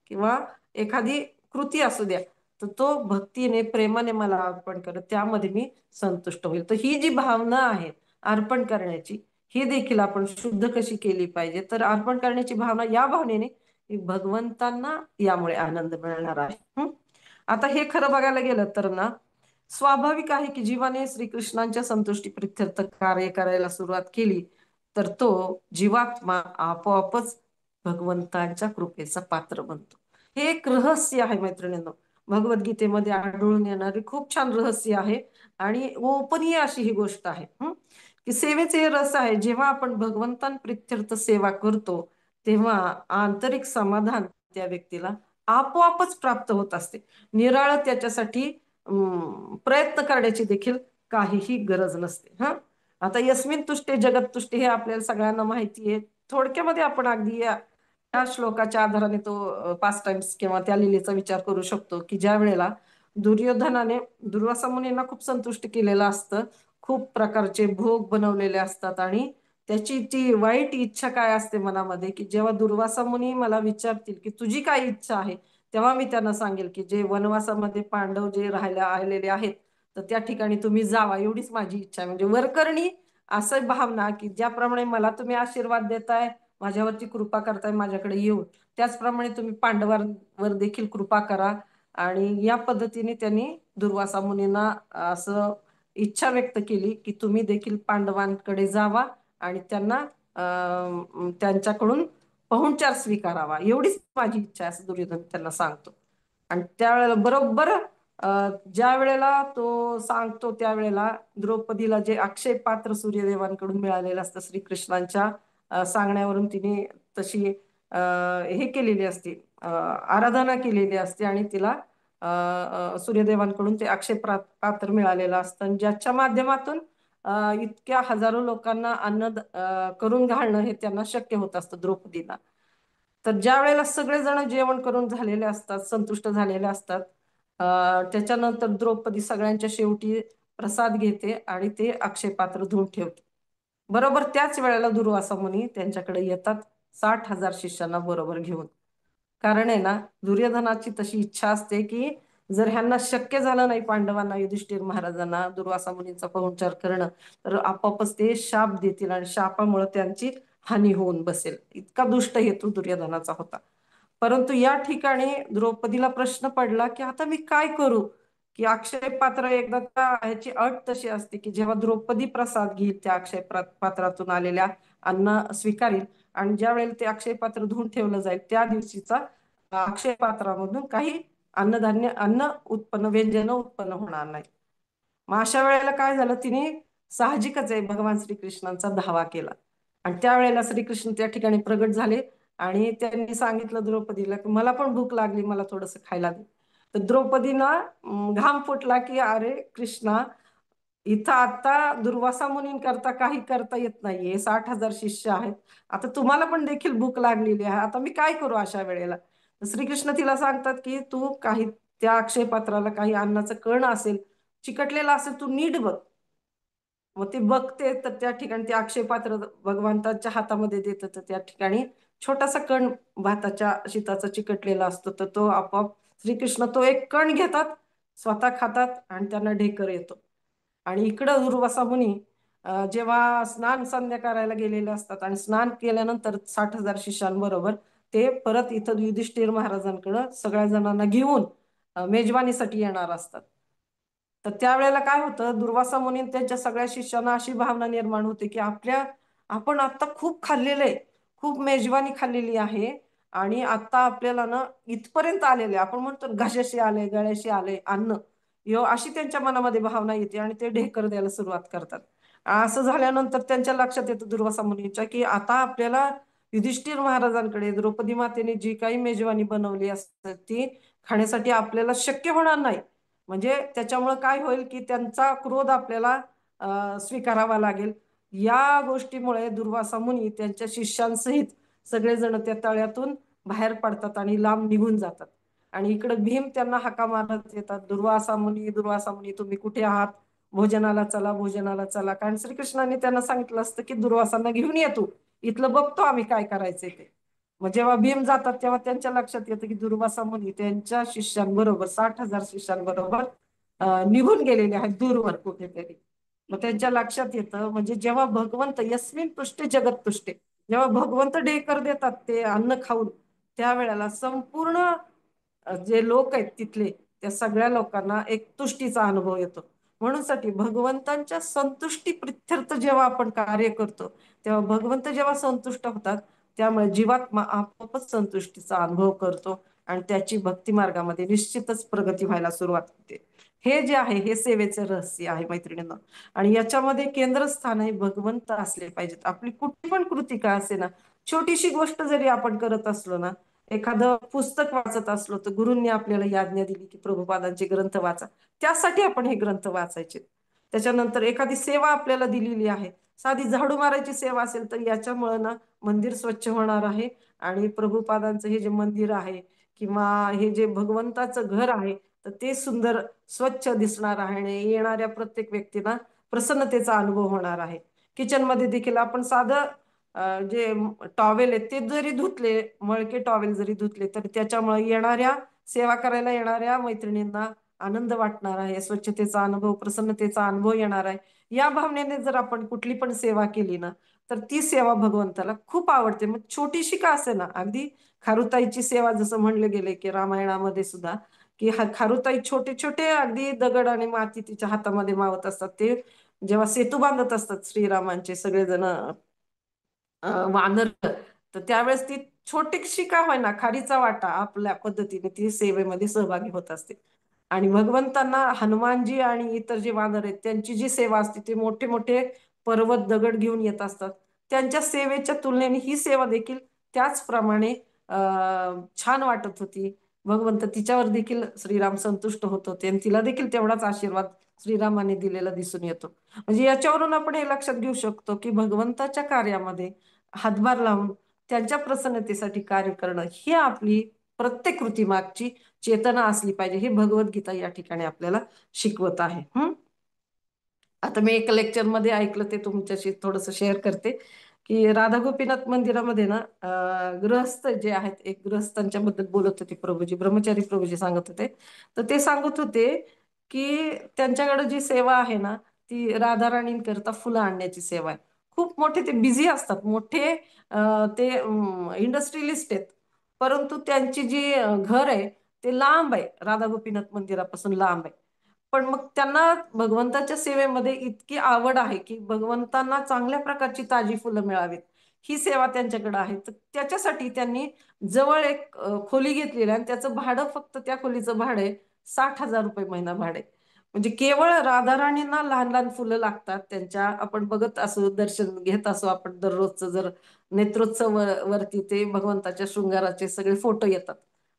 किंवा एखादी कृती असू द्या, तर तो भक्तीने प्रेमाने मला अर्पण करत, त्यामध्ये मी संतुष्ट होईल. तर ही जी भावना आहे अर्पण करण्याची, ही देखील आपण शुद्ध कशी केली पाहिजे, तर अर्पण करण्याची भावना, या भावनेने भगवंतांना यामुळे आनंद मिळणार आहे. आता हे खरं बघायला गेलं तर ना, स्वाभाविक आहे की जीवाने श्रीकृष्णांच्या संतुष्टी प्रित्यर्थ कार्य करायला सुरुवात केली तर तो जीवात्मा आपोआपच भगवंतांच्या कृपेचा पात्र बनतो. हे एक रहस्य आहे मैत्रिणींनो, भगवद्गीतेमध्ये आढळून येणारे खूप छान रहस्य आहे आणि ओपनीय अशी ही गोष्ट आहे की सेवेचे हे रस आहे. जेव्हा आपण भगवंतांप्रित्यर्थ सेवा करतो तेव्हा आंतरिक समाधान त्या व्यक्तीला आपोआपच प्राप्त होत असते. निराळ त्याच्यासाठी प्रयत्न करण्याची देखील काहीही गरज नसते. आता यस्मिन तुष्टे जगत तुष्टे हे आपल्याला सगळ्यांना माहिती आहे. थोडक्यामध्ये आपण अगदी या श्लोकाच्या आधाराने तो पास्ट टाइम्स किंवा त्या लिलेचा विचार करू शकतो की ज्या वेळेला दुर्योधनाने दुर्वासा मुनींना खूप संतुष्ट केलेलं असतं, खूप प्रकारचे भोग बनवलेले असतात आणि त्याची ती वाईट इच्छा काय असते मनामध्ये, की जेव्हा दुर्वासा मुनी मला विचारतील की तुझी काय इच्छा आहे, तेव्हा मी त्यांना सांगेल की जे वनवासामध्ये पांडव जे आलेले आहेत तर त्या ठिकाणी तुम्ही जावा, एवढीच माझी इच्छा आहे. म्हणजे वरकरणी असं भावना की ज्याप्रमाणे मला तुम्ही आशीर्वाद देताय, माझ्यावरती कृपा करताय माझ्याकडे येऊन, त्याचप्रमाणे तुम्ही पांडवांवर देखील कृपा करा. आणि या पद्धतीने त्यांनी दुर्वासा मुनींना असं इच्छा व्यक्त केली की तुम्ही देखील पांडवांकडे जावा आणि त्यांना त्यांच्याकडून पाहुणचार स्वीकारावा, एवढीच माझी इच्छा आहे, असं दुर्योधन त्यांना सांगतो. आणि त्यावेळेला बरोबर ज्या वेळेला तो सांगतो त्यावेळेला द्रौपदीला जे अक्षय पात्र सूर्यदेवांकडून मिळालेलं असतं, श्रीकृष्णांच्या सांगण्यावरून तिने तशी हे केलेली असते, आराधना केलेली असते आणि तिला सूर्यदेवांकडून ते अक्षय पात्र मिळालेलं असतं ज्याच्या माध्यमातून इतक्या हजारो लोकांना अन्न करून घालणं हे त्यांना शक्य होत असतं द्रौपदीला. तर ज्या वेळेला सगळेजण जेवण करून झालेले असतात, संतुष्ट झालेले असतात, त्याच्यानंतर द्रौपदी सगळ्यांच्या शेवटी प्रसाद घेते आणि ते अक्षय पात्र धुवून ठेवते. बरोबर त्याच वेळेला दुर्वासा मुनी त्यांच्याकडे येतात 60,000 शिष्यांना बरोबर घेऊन. कारण आहे ना, दुर्योधनाची तशी इच्छा असते की जर ह्यांना शक्य झालं नाही पांडवांना, युधिष्ठिर महाराजांना दुर्वासा मुनींचा पाहुणचार करणं, तर आपोआपच ते शाप देतील आणि शापामुळे त्यांची हानी होऊन बसेल. इतका दुष्ट हेतू दुर्योधनाचा होता. परंतु या ठिकाणी द्रौपदीला प्रश्न पडला की आता मी काय करू, की अक्षय पात्र एकदा ह्याची अट तशी असते की जेव्हा द्रौपदी प्रसाद घेईल त्या अक्षय पात्रातून आलेल्या अन्न स्वीकारेल आणि ज्या वेळेला ते अक्षय पात्र धुवून ठेवलं जाईल त्या दिवशीचा अक्षय पात्रामधून काही अन्नधान्य अन्न उत्पन्न व्यंजन उत्पन्न होणार नाही. मग अशा वेळेला काय झालं, तिने साहजिकच आहे भगवान श्रीकृष्णांचा धावा केला आणि त्यावेळेला श्रीकृष्ण त्या ठिकाणी प्रगट झाले आणि त्यांनी सांगितलं द्रौपदीला की मला पण भूक लागली, मला थोडस खायला दे. तर द्रौपदीना घाम फुटला की अरे कृष्णा, इथं आता दुर्वासा मुनींकरता काही करता येत नाहीये, 60,000 शिष्य आहेत, आता तुम्हाला पण देखील भूक लागलेली आहे, आता मी काय करू अशा वेळेला. श्रीकृष्ण तिला सांगतात की तू काही त्या अक्षय पात्राला काही अन्नाचं कण असेल, चिकटलेला असेल, तू नीट बघ. मग ते बघते तर त्या ठिकाणी ते अक्षय पात्र भगवंताच्या हातामध्ये देतं, तर त्या ठिकाणी छोटासा कण भाताच्या शीताचा चिकटलेला असतो, तर तो आपोआप श्रीकृष्ण तो एक कण घेतात, स्वतः खातात आणि त्यांना ढेकर येतो. आणि इकडं दुर्वासा मुनी जेव्हा स्नान संध्या करायला गेलेले असतात आणि स्नान केल्यानंतर 60,000 शिष्यांबरोबर ते परत इथं युधिष्ठिर महाराजांकडं सगळ्या जणांना घेऊन मेजवानीसाठी येणार असतात. तर त्यावेळेला काय होतं, दुर्वासा मुनी त्यांच्या सगळ्या शिष्यांना अशी भावना निर्माण होते की आपण आता खूप खाल्लेलं आहे, खूप मेजवानी खाल्लेली आहे आणि आता आपल्याला ना इथपर्यंत आलेले, आपण म्हणतो घशाशी आले, गळ्याशी आले अन्न, अशी त्यांच्या मनामध्ये भावना येते आणि ते ढेकर द्यायला सुरुवात करतात. असं झाल्यानंतर त्यांच्या लक्षात येतं दुर्वासा मुनीच्या की आता आपल्याला युधिष्ठिर महाराजांकडे द्रौपदी मातेने जी काही मेजवानी बनवली असते ती खाण्यासाठी आपल्याला शक्य होणार नाही. म्हणजे त्याच्यामुळे काय होईल की त्यांचा क्रोध आपल्याला स्वीकारावा लागेल. या गोष्टीमुळे दुर्वासा मुनी त्यांच्या शिष्यांसहित सगळेजण त्या तळ्यातून बाहेर पडतात आणि लांब निघून जातात. आणि इकडे भीम त्यांना हाका मारत येतात, दुर्वासा मुनी, दुर्वासा मुनी, तुम्ही कुठे आहात, भोजनाला चला, भोजनाला चला. कारण श्रीकृष्णाने त्यांना सांगितलं असतं की दुर्वासांना घेऊन येतो, इथलं बघतो आम्ही काय करायचंय ते. मग जेव्हा भीम जातात तेव्हा त्यांच्या लक्षात येतं की दुर्वासा मुनी त्यांच्या शिष्यांबरोबर 60,000 शिष्यांबरोबर निघून गेलेले आहेत दूरवर कुठेतरी. मग त्यांच्या लक्षात येतं, म्हणजे जेव्हा भगवंत यस्मिन तुष्टे जगत तुष्टे, जेव्हा भगवंत ढेकर देतात ते अन्न खाऊन, त्यावेळेला संपूर्ण जे लोक आहेत तिथले त्या सगळ्या लोकांना एक तुष्टीचा अनुभव येतो. म्हणून साठी भगवंतांच्या संतुष्टी प्रित्यर्थ जेव्हा आपण कार्य करतो तेव्हा भगवंत जेव्हा संतुष्ट होतात, त्यामुळे जीवात्मा आपोआपच संतुष्टीचा अनुभव करतो आणि त्याची भक्ती मार्गामध्ये निश्चितच प्रगती व्हायला सुरुवात होते. हे जे आहे हे सेवेचे रहस्य आहे मैत्रिणींना. आणि याच्यामध्ये केंद्रस्थान आहे भगवंत असले पाहिजेत. आपली कुठली पण कृती का असे ना, छोटीशी गोष्ट जरी आपण करत असलो ना, एखादं पुस्तक वाचत असलो तर गुरूंनी आपल्याला आज्ञा दिली की प्रभुपादांचे ग्रंथ वाचा, त्यासाठी आपण हे ग्रंथ वाचायचे. त्याच्यानंतर एखादी सेवा आपल्याला दिलेली आहे, साधी झाडू मारायची सेवा असेल तर याच्यामुळे ना मंदिर स्वच्छ होणार आहे आणि प्रभुपादांचं हे जे मंदिर आहे किंवा हे जे भगवंताचं घर आहे तर ते सुंदर स्वच्छ दिसणार आहे आणि येणाऱ्या प्रत्येक व्यक्तीला प्रसन्नतेचा अनुभव होणार आहे. किचन मध्ये देखील आपण साधं जे टॉवेल आहेत ते जरी धुतले, मळके टॉवेल जरी धुतले, तर त्याच्यामुळे येणाऱ्या सेवा करायला येणाऱ्या मैत्रिणींना आनंद वाटणार आहे, स्वच्छतेचा अनुभव, प्रसन्नतेचा अनुभव येणार आहे. या भावनेने जर आपण कुठली पण सेवा केली ना तर ती सेवा भगवंताला खूप आवडते. मग छोटीशी का असे ना, अगदी खारुताईची सेवा जसं म्हणलं गेले की रामायणामध्ये सुद्धा की खारुताई छोटे छोटे अगदी दगड आणि माती तिच्या हातामध्ये मावत असतात. ते जेव्हा सेतू बांधत असतात श्रीरामांचे सगळेजण वानर, तर त्यावेळेस ती छोटीशी का होईना खारीचा वाटा आपल्या पद्धतीने ती सेवेमध्ये सहभागी होत असते. आणि भगवंतांना हनुमानजी आणि इतर जे वानर आहेत त्यांची जी सेवा असते ते मोठे मोठे पर्वत दगड घेऊन येत असतात. त्यांच्या सेवेच्या तुलनेने ही सेवा देखील त्याचप्रमाणे छान वाटत होती. भगवंत तिच्यावर देखील श्रीराम संतुष्ट होत होते आणि तिला देखील तेवढाच आशीर्वाद श्रीरामाने दिलेला दिसून येतो. म्हणजे याच्यावरून आपण हे लक्षात घेऊ शकतो की भगवंताच्या कार्यामध्ये हातभार लावून त्यांच्या प्रसन्नतेसाठी कार्य करणं ही आपली प्रत्येक कृती मागची चेतना असली पाहिजे, हे भगवद्गीता या ठिकाणी आपल्याला शिकवत आहे. आता मी एका लेक्चर मध्ये ऐकलं, ते तुमच्याशी थोडस शेअर करते की राधा गोपीनाथ मंदिरामध्ये ना गृहस्थ जे आहेत, एक गृहस्थांच्या बद्दल बोलत होते प्रभूजी, ब्रह्मचारी प्रभूजी सांगत होते. तर ते सांगत होते की त्यांच्याकडे जी सेवा आहे ना ती राधा राणींकरता फुलं आणण्याची सेवा आहे. खूप मोठे ते बिझी असतात, मोठे ते इंडस्ट्रियलिस्ट आहेत, परंतु त्यांची जी घर आहे ते लांब आहे, राधा गोपीनाथ मंदिरापासून लांब आहे. पण मग त्यांना भगवंताच्या सेवेमध्ये इतकी आवड आहे की भगवंतांना चांगल्या प्रकारची ताजी फुलं मिळावीत ही सेवा त्यांच्याकडे आहे. तर त्याच्यासाठी त्यांनी जवळ एक खोली घेतलेली आहे आणि त्याचं भाडं, फक्त त्या खोलीचं भाडं आहे 60,000 रुपये महिना भाडे. म्हणजे केवळ राधाराणींना लहान लहान फुलं लागतात त्यांच्या, आपण बघत असो, दर्शन घेत असो आपण दररोजचं, जर नेत्रोत्सव वरती ते भगवंताच्या शृंगाराचे सगळे फोटो येतात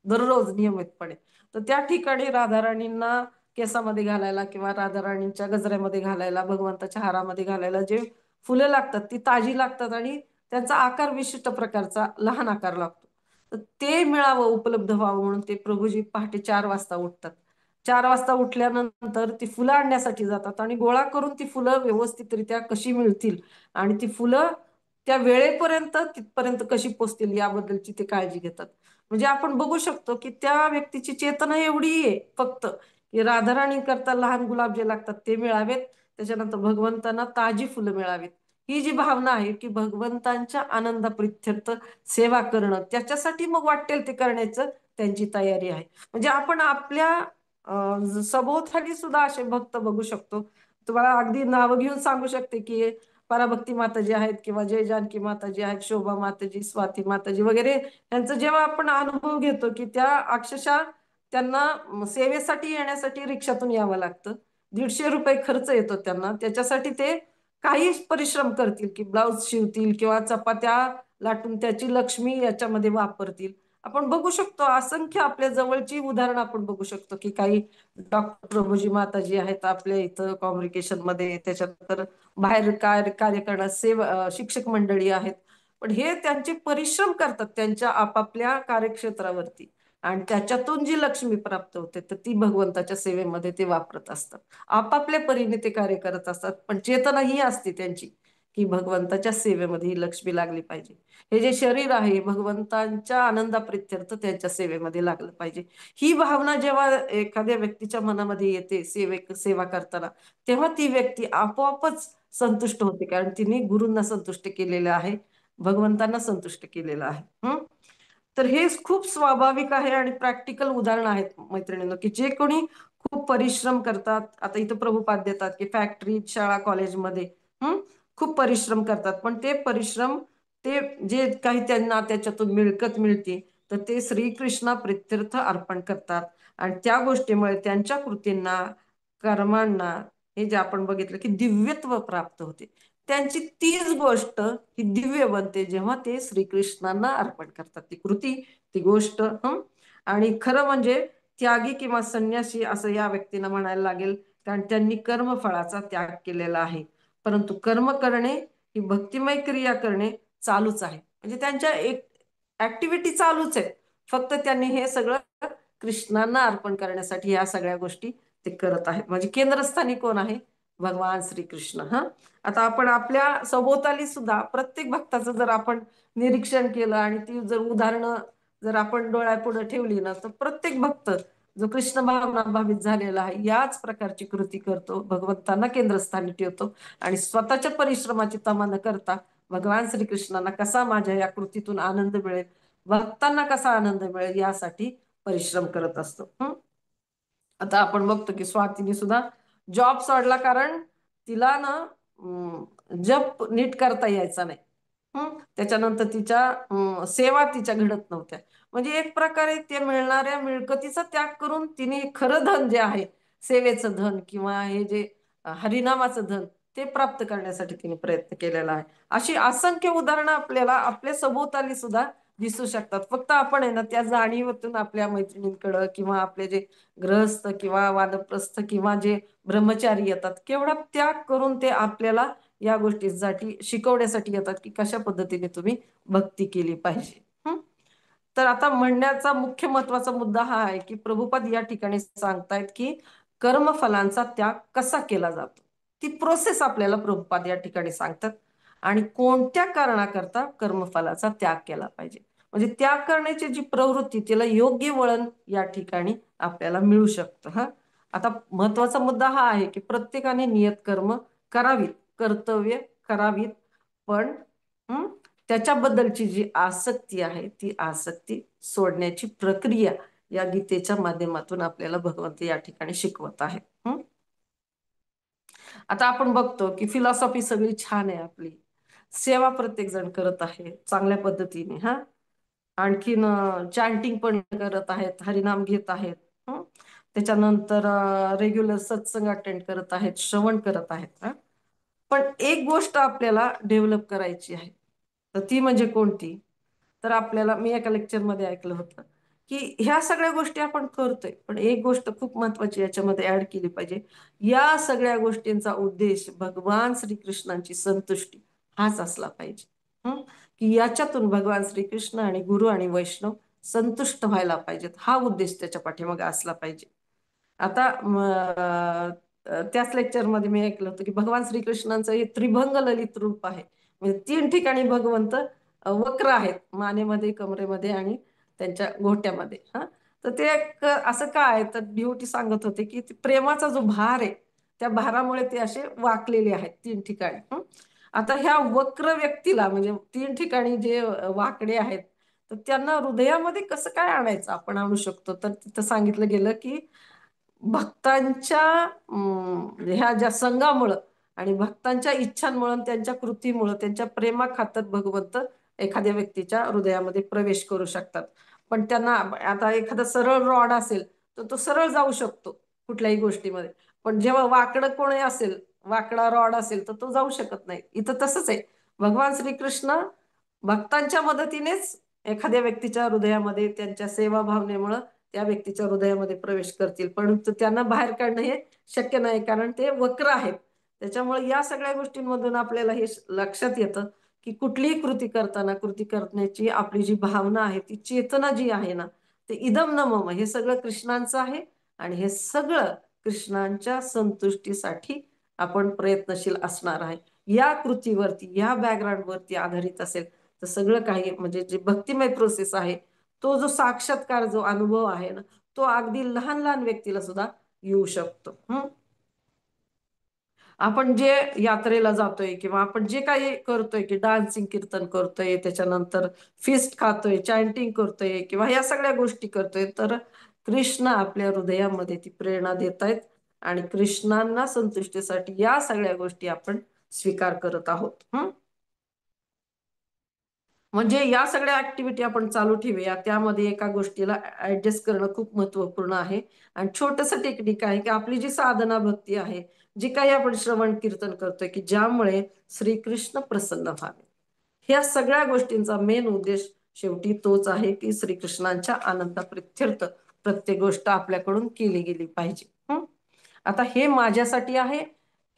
दररोज नियमितपणे. तर त्या ठिकाणी राधाराणींना केसामध्ये घालायला किंवा राधाराणींच्या गजऱ्यामध्ये घालायला, भगवंताच्या हारामध्ये घालायला जे फुलं लागतात ती ताजी लागतात आणि त्यांचा आकार विशिष्ट प्रकारचा लहान आकार लागतो. तर ते मिळावं, उपलब्ध व्हावं म्हणून ते प्रभूजी पहाटे 4 वाजता उठतात. 4 वाजता उठल्यानंतर ती फुलं आणण्यासाठी जातात आणि गोळा करून ती फुलं व्यवस्थितरित्या कशी मिळतील आणि ती फुलं त्या वेळेपर्यंत तिथपर्यंत कशी पोचतील याबद्दलची ते काळजी घेतात. म्हणजे आपण बघू शकतो की त्या व्यक्तीची चेतना एवढी आहे फक्त की राधाराणी करता लहान गुलाब जे लागतात ते मिळावेत, त्याच्यानंतर भगवंतांना ताजी फुलं मिळावीत. ही जी भावना आहे की भगवंतांच्या आनंदाप्रित्यर्थ सेवा करणं, त्याच्यासाठी मग वाटेल ते करण्याचं त्यांची तयारी आहे. म्हणजे आपण आपल्या सभोवताली सुद्धा असे भक्त बघू शकतो. तुम्हाला अगदी नावं घेऊन सांगू शकते की पराभक्ती माताजी आहेत किंवा जय जानकी माताजी आहेत, शोभा माताजी, स्वाती माताजी वगैरे. यांचं जेव्हा आपण अनुभव घेतो की त्या अक्षरशः त्यांना सेवेसाठी येण्यासाठी रिक्षातून यावं लागतं, 150 रुपये खर्च येतो त्यांना, त्याच्यासाठी ते काही परिश्रम करतील की ब्लाऊज शिवतील किंवा चपात्या लाटून त्याची लक्ष्मी याच्यामध्ये वापरतील. आपण बघू शकतो असंख्य आपल्या जवळची उदाहरणं आपण बघू शकतो की काही डॉक्टर प्रभूजी माताजी आहेत आपल्या इथं कॉम्युनिकेशन मध्ये, त्याच्यानंतर बाहेर कार्य करणारे शिक्षक मंडळी आहेत. पण हे त्यांचे परिश्रम करतात त्यांच्या आपापल्या कार्यक्षेत्रावरती आणि त्याच्यातून जी लक्ष्मी प्राप्त होते तर ती भगवंताच्या सेवेमध्ये ते वापरत असतात. आपापल्या परीने ते कार्य करत असतात, पण चेतना ही असते त्यांची की भगवंताच्या सेवेमध्ये ही लक्ष्मी लागली पाहिजे. हे जे शरीर आहे भगवंतांच्या आनंदाप्रित्यर्थ त्यांच्या सेवेमध्ये लागलं पाहिजे. ही भावना जेव्हा एखाद्या व्यक्तीच्या मनामध्ये येते सेवा करताना, तेव्हा ती व्यक्ती आपोआपच संतुष्ट होते, कारण तिने गुरूंना संतुष्ट केलेलं आहे, भगवंतांना संतुष्ट केलेलं आहे. तर हे खूप स्वाभाविक आहे आणि प्रॅक्टिकल उदाहरण आहेत मैत्रिणींनो, की जे कोणी खूप परिश्रम करतात. आता इथं प्रभुपाद देतात की फॅक्टरी, शाळा, कॉलेजमध्ये खूप परिश्रम करतात, पण ते परिश्रम, ते जे काही त्यांना त्याच्यातून मिळकत मिळते तर ते श्रीकृष्णा प्रित्यर्थ अर्पण करतात आणि त्या गोष्टीमुळे त्यांच्या कृतींना, कर्मांना, हे जे आपण बघितलं की दिव्यत्व प्राप्त होते. त्यांची तीच गोष्ट ही दिव्य बनते जेव्हा ते श्रीकृष्णांना अर्पण करतात ती कृती, ती गोष्ट. आणि खरं म्हणजे त्यागी किंवा संन्यासी असं या व्यक्तीला म्हणायला लागेल, कारण त्यांनी कर्मफळाचा त्याग केलेला आहे. परंतु कर्म करणे ही भक्तिमय क्रिया करणे चालूच आहे. म्हणजे त्यांच्या एक ऍक्टिव्हिटी चालूच आहे, फक्त त्यांनी हे सगळं कृष्णांना अर्पण करण्यासाठी या सगळ्या गोष्टी ते करत आहेत. म्हणजे केंद्रस्थानी कोण आहे? भगवान श्रीकृष्ण. आता आपण आपल्या सभोवताली सुद्धा प्रत्येक भक्ताचं जर आपण निरीक्षण केलं आणि ती जर उदाहरणं जर आपण डोळ्यापुढे ठेवली ना, तर प्रत्येक भक्त जो कृष्ण भावना भावित झालेला आहे याच प्रकारची कृती करतो, भगवंतांना केंद्रस्थानी ठेवतो आणि स्वतःच्या परिश्रमाची तमा न करता भगवान श्रीकृष्णांना कसा माझ्या या कृतीतून आनंद मिळेल, भक्तांना कसा आनंद मिळेल यासाठी परिश्रम करत असतो. आता आपण बघतो की स्वातीने सुद्धा जॉब सोडला, कारण तिला ना जप नीट करता यायचा नाही. त्याच्यानंतर तिच्या सेवा तिच्या घडत नव्हत्या. म्हणजे एक प्रकारे ते मिळणाऱ्या मिळकतीचा त्याग करून तिने खरं धन जे आहे, सेवेचं धन किंवा हे जे हरिनामाचं धन, ते प्राप्त करण्यासाठी तिने प्रयत्न केलेला आहे. अशी असंख्य उदाहरणं आपल्याला आपल्या सभोवताली सुद्धा दिसू शकतात. फक्त आपण आहे ना त्या जाणीवेतून आपल्या मैत्रिणींकडं किंवा आपले जे गृहस्थ किंवा वानप्रस्थ किंवा जे ब्रह्मचारी येतात, केवढा त्याग करून ते आपल्याला या गोष्टीसाठी शिकवण्यासाठी येतात की कशा पद्धतीने तुम्ही भक्ती केली पाहिजे. तर आता म्हणण्याचा मुख्य महत्वाचा मुद्दा हा आहे की प्रभुपाद या ठिकाणी सांगतायत की कर्मफलांचा त्याग कसा केला जातो, ती प्रोसेस आपल्याला प्रभुपाद या ठिकाणी सांगतात. आणि कोणत्या कारणाकरता कर्मफलाचा त्याग केला पाहिजे, म्हणजे त्याग करण्याची जी प्रवृत्ती तिला योग्य वळण या ठिकाणी आपल्याला मिळू शकतं. आता महत्वाचा मुद्दा हा आहे की प्रत्येकाने नियत कर्म करावीत, कर्तव्य करावीत, पण त्याच्याबद्दलची जी आसक्ती आहे ती आसक्ती सोडण्याची प्रक्रिया या गीतेच्या माध्यमातून आपल्याला भगवंत या ठिकाणी शिकवत आहे. आता आपण बघतो की फिलॉसॉफी सगळी छान आहे आपली, सेवा प्रत्येक जण करत आहे चांगल्या पद्धतीने. आणखीन चॅन्टिंग पण करत आहेत, हरिनाम घेत आहेत. त्याच्यानंतर रेग्युलर सत्संग अटेंड करत आहेत, श्रवण करत आहेत. पण एक गोष्ट आपल्याला डेव्हलप करायची आहे, तर ती म्हणजे कोणती? तर आपल्याला मी एका लेक्चरमध्ये ऐकलं होतं की ह्या सगळ्या गोष्टी आपण करतोय, पण एक गोष्ट खूप महत्वाची याच्यामध्ये ऍड केली पाहिजे. या सगळ्या गोष्टींचा उद्देश भगवान श्रीकृष्णांची संतुष्टी हाच असला पाहिजे. की याच्यातून भगवान श्रीकृष्ण आणि गुरु आणि वैष्णव संतुष्ट व्हायला पाहिजेत, हा उद्देश त्याच्या पाठीमागे असला पाहिजे. आता त्याच लेक्चरमध्ये मी ऐकलं होतं की भगवान श्रीकृष्णांचं हे त्रिभंग ललित रूप आहे, म्हणजे 3 ठिकाणी भगवंत वक्र आहेत, मानेमध्ये, कमरेमध्ये आणि त्यांच्या घोट्यामध्ये. तर ते असं काय, तर ड्युटी सांगत होते की प्रेमाचा जो भार आहे त्या भारामुळे ते असे वाकलेले आहेत 3 ठिकाणी. आता ह्या वक्र व्यक्तीला म्हणजे 3 ठिकाणी जे वाकडे आहेत, तर त्यांना हृदयामध्ये कसं काय आणायचं, आपण आणू शकतो. तर तिथं सांगितलं गेलं की भक्तांच्या ह्या ज्या संघामुळं आणि भक्तांच्या इच्छांमुळं, त्यांच्या कृतीमुळं, त्यांच्या प्रेमाखातर भगवंत एखाद्या व्यक्तीच्या हृदयामध्ये प्रवेश करू शकतात. पण त्यांना आता एखादा सरळ रॉड असेल तर तो सरळ जाऊ शकतो कुठल्याही गोष्टीमध्ये, पण जेव्हा वाकडं कोणी असेल, वाकडा रॉड असेल, तर तो जाऊ शकत नाही. इथं तसंच आहे, भगवान श्रीकृष्ण भक्तांच्या मदतीनेच एखाद्या व्यक्तीच्या हृदयामध्ये त्यांच्या सेवा भावनेमुळं त्या व्यक्तीच्या हृदयामध्ये प्रवेश करतील, परंतु त्यांना बाहेर काढणं हे शक्य नाही, कारण ते वक्र आहेत. त्याच्यामुळे या सगळ्या गोष्टींमधून आपल्याला हे लक्षात येतं की कुठलीही कृती करताना, कृती करण्याची आपली जी भावना आहे, ती चेतना जी आहे ना, ते इदम न मम, हे सगळं कृष्णांचं आहे. आणि हे सगळं कृष्णांच्या संतुष्टीसाठी आपण प्रयत्नशील असणार आहे. या कृतीवरती, या बॅकग्राऊंडवरती आधारित असेल तर सगळं काही म्हणजे जे भक्तिमय प्रोसेस आहे, तो जो साक्षात्कार, जो अनुभव आहे ना, तो अगदी लहान लहान व्यक्तीला सुद्धा येऊ शकतो. आपण जे यात्रेला जातोय किंवा आपण जे काही करतोय की डान्सिंग कीर्तन करतोय, त्याच्यानंतर फिस्ट खातोय, चॅन्टिंग करतोय किंवा या सगळ्या गोष्टी करतोय, तर कृष्ण आपल्या हृदयामध्ये ती प्रेरणा देत आहेत आणि कृष्णांना संतुष्टीसाठी या सगळ्या गोष्टी आपण स्वीकार करत आहोत. म्हणजे या सगळ्या ऍक्टिव्हिटी आपण चालू ठेवूया, त्यामध्ये एका गोष्टीला ऍडजस्ट करणं खूप महत्वपूर्ण आहे. आणि छोटस टेक्निक आहे की आपली जी साधना भक्ती आहे, जे काही आपण श्रवण कीर्तन करतोय की ज्यामुळे श्रीकृष्ण प्रसन्न व्हावे, ह्या सगळ्या गोष्टींचा मेन उद्देश शेवटी तोच आहे की श्रीकृष्णांच्या आनंदाप्रित्यर्थ प्रत्येक गोष्ट आपल्याकडून केली गेली पाहिजे. आता हे माझ्यासाठी आहे,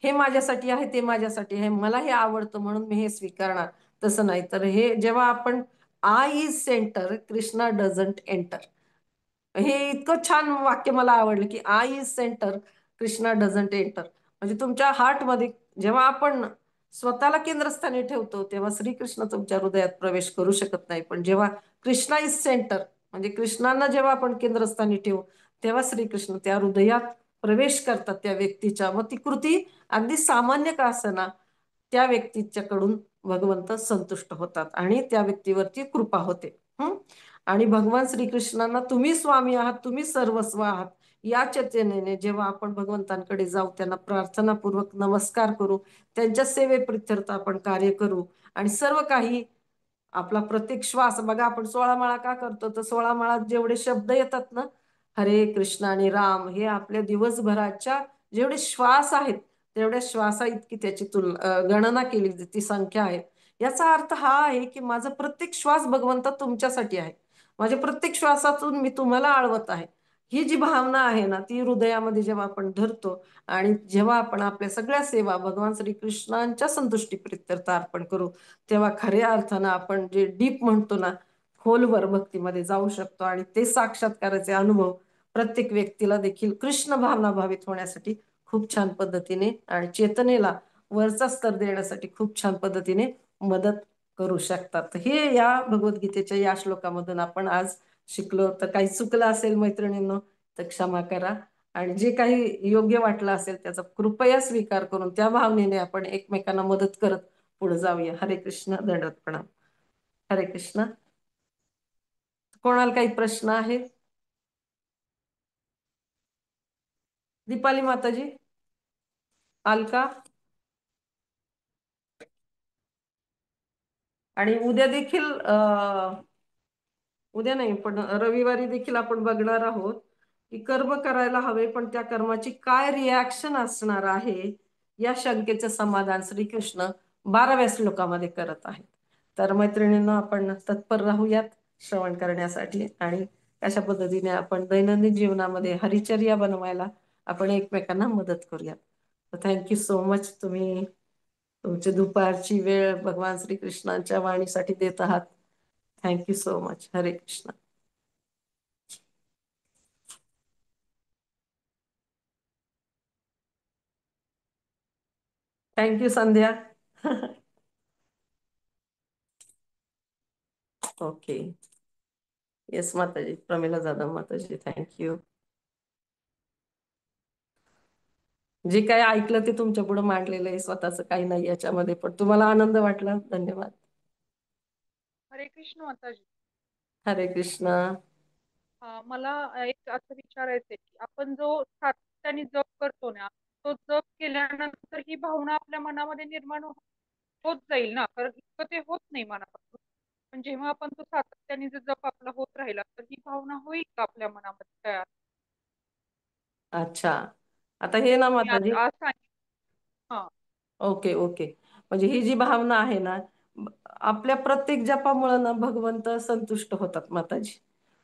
हे माझ्यासाठी आहे, ते माझ्यासाठी आहे, मला हे आवडतं म्हणून मी हे स्वीकारणार, तसं नाही. तर हे जेव्हा आपण I is centre, Krishna doesn't enter, हे इतकं छान वाक्य मला आवडलं की I is centre, Krishna doesn't enter. म्हणजे तुमच्या हार्टमध्ये जेव्हा आपण स्वतःला केंद्रस्थानी ठेवतो तेव्हा श्रीकृष्ण तुमच्या हृदयात प्रवेश करू शकत नाही, पण जेव्हा कृष्णा इज सेंटर म्हणजे कृष्णांना जेव्हा आपण केंद्रस्थानी ठेवू तेव्हा श्रीकृष्ण त्या हृदयात प्रवेश करतात त्या व्यक्तीच्या. मग ती कृती अगदी सामान्य का असना, त्या व्यक्तीच्याकडून भगवंत संतुष्ट होतात आणि त्या व्यक्तीवरती कृपा होते. आणि भगवान श्रीकृष्णांना तुम्ही स्वामी आहात, तुम्ही सर्वस्व आहात, या चेतनेने जेव्हा आपण भगवंतांकडे जाऊ, त्यांना प्रार्थनापूर्वक नमस्कार करू, त्यांच्या सेवेप्रित्यर्थ आपण कार्य करू आणि सर्व काही आपला प्रत्येक श्वास बघा, आपण 16 माळा का करतो, तर 16 माळात जेवढे शब्द येतात ना, हरे कृष्ण आणि राम, हे आपल्या दिवसभराच्या जेवढे श्वास आहेत तेवढ्या श्वासा इतकी त्याची गणना केली, ती संख्या आहे याचा अर्थ हा आहे की माझा प्रत्येक श्वास भगवंता तुमच्यासाठी आहे. माझ्या प्रत्येक श्वासातून मी तुम्हाला आळवत आहे. ही जी भावना आहे ना, ती हृदयामध्ये जेव्हा आपण धरतो आणि जेव्हा आपण आपल्या सगळ्या सेवा भगवान श्रीकृष्णांच्या संतुष्टी प्रित्यर्थ अर्पण करू, तेव्हा खऱ्या अर्थानं आपण जे डीप म्हणतो ना, खोलवर भक्तीमध्ये जाऊ शकतो. आणि ते साक्षात्काराचे अनुभव प्रत्येक व्यक्तीला देखील कृष्ण भावना भावित होण्यासाठी खूप छान पद्धतीने आणि चेतनेला वरचा स्तर देण्यासाठी खूप छान पद्धतीने मदत करू शकतात. हे या भगवद्गीतेच्या या श्लोकामधून आपण आज शिकलो. तर काही चुकलं असेल मैत्रिणींनो तर क्षमा करा, आणि जे काही योग्य वाटलं असेल त्याचा कृपया स्वीकार करून त्या भावनेने आपण एकमेकांना मदत करत पुढे जाऊया. हरे कृष्ण. दंडवत प्रणाम. हरे कृष्ण. कोणाला काही प्रश्न आहेत? दीपाली माताजी, अलका. आणि उद्या देखील उद्या नाही पण रविवारी देखील आपण बघणार आहोत की कर्म करायला हवे, पण त्या कर्माची काय रिॲक्शन असणार आहे या शंकेचं समाधान श्रीकृष्ण 12व्या श्लोकामध्ये करत आहेत. तर मैत्रिणींना आपण तत्पर राहूयात श्रवण करण्यासाठी, आणि अशा पद्धतीने आपण दैनंदिन जीवनामध्ये हरिचर्या बनवायला आपण एकमेकांना मदत करूयात. तर थँक्यू सो मच. तुम्ही तुमची दुपारची वेळ भगवान श्रीकृष्णांच्या वाणीसाठी देत आहात. Thank you so much. हरे कृष्ण. थँक्यू संध्या. ओके. येस माताजी. प्रमिला जाधव माताजी, थँक्यू. जे काय ऐकलं ते तुमच्या पुढे मांडलेलं आहे. स्वतःच काही नाही याच्यामध्ये, पण तुम्हाला आनंद वाटला. धन्यवाद. हरे कृष्ण माताजी. हरे कृष्ण. मला एक असं विचारायचंय की आपण जो सातत्याने जप करतो ना, तो जप केल्यानंतर ही भावना आपल्या मनामध्ये निर्माण होत जाईल ना, कारण इतकं ते होत नाही मनापासून. पण जेव्हा आपण तो सातत्याने जर जप आपला होत राहिला तर ही भावना होईल का आपल्या मनामध्ये तयार? अच्छा, आता हे ना तुम्ही आज माताजी. आज सांगितलं. हा. Okay okay. म्हणजे ही जी भावना आहे ना, आपल्या प्रत्येक जपामुळे ना भगवंत संतुष्ट होतात माताजी.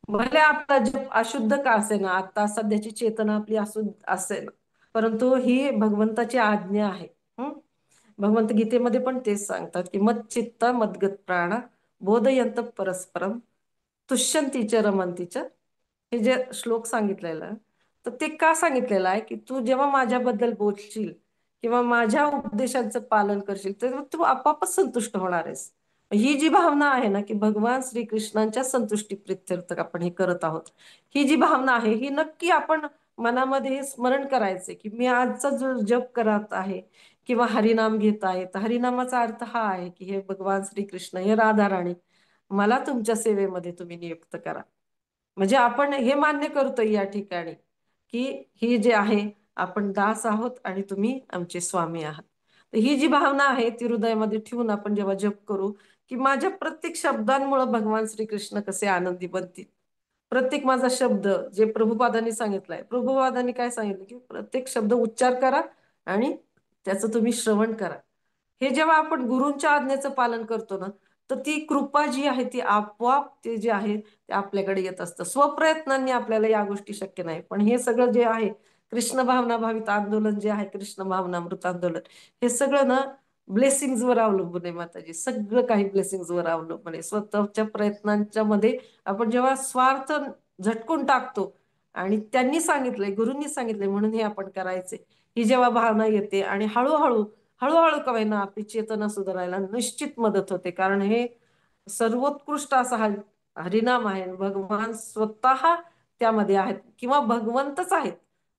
भले आपला जप अशुद्ध का असे ना, आता सध्याची चेतना आपली अशुद्ध असेल, परंतु ही भगवंताची आज्ञा आहे. भगवंत गीतेमध्ये पण तेच सांगतात की मत चित्त मदगत प्राणा बोधयंत परस्परम तुष्यंतीच रमंतीच. हे जे श्लोक सांगितलेलं आहे, तर ते का सांगितलेलं आहे की तू जेव्हा माझ्याबद्दल बोलशील किंवा माझ्या उपदेशांचं पालन करशील तर तू आपापच संतुष्ट होणार आहेस. ही जी भावना आहे ना की भगवान श्रीकृष्णांच्या संतुष्टी प्रित्यर्थ आपण हे करत आहोत, ही जी भावना आहे ही नक्की आपण मनामध्ये स्मरण करायचे की मी आजचा जो जप करत आहे किंवा हरिनाम घेत आहे, तर हरिनामाचा अर्थ हा आहे की हे भगवान श्रीकृष्ण, हे राधा राणी, मला तुमच्या सेवेमध्ये तुम्ही नियुक्त करा. म्हणजे आपण हे मान्य करतोय या ठिकाणी की ही जे आहे आपण दास आहोत आणि तुम्ही आमचे स्वामी आहात. तर ही जी भावना आहे ती हृदयामध्ये ठेवून आपण जेव्हा जप करू की माझ्या प्रत्येक शब्दांमुळे भगवान श्रीकृष्ण कसे आनंदी बनतील. प्रत्येक माझा शब्द जे प्रभुपादांनी सांगितलंय, प्रभुपादांनी काय सांगितलं की प्रत्येक शब्द उच्चार करा आणि त्याचं तुम्ही श्रवण करा. हे जेव्हा आपण गुरूंच्या आज्ञेचं पालन करतो ना, तर ती कृपा जी आहे ती आपोआप ते जे आहे ते आपल्याकडे येत असतं. स्वप्रयत्नांनी आपल्याला या गोष्टी शक्य नाही. पण हे सगळं जे आहे कृष्ण भावना भावित आंदोलन जे आहे, कृष्ण भावनामृत आंदोलन, हे सगळं ना ब्लेसिंग्स वर अवलंबून आहे माताजी. सगळं काही ब्लेसिंग्स वर अवलंबून आहे. स्वतःच्या प्रयत्नांच्या मध्ये आपण जेव्हा स्वार्थ झटकून टाकतो आणि त्यांनी सांगितलंय, गुरूंनी सांगितलंय म्हणून हे आपण करायचे, ही जेव्हा भावना येते आणि हळूहळू हळूहळू का होईना आपली चेतना सुधारायला निश्चित मदत होते. कारण हे सर्वोत्कृष्ट असा हा हरिनाम आहे. भगवान स्वतः त्यामध्ये आहेत किंवा भगवंतच आहेत,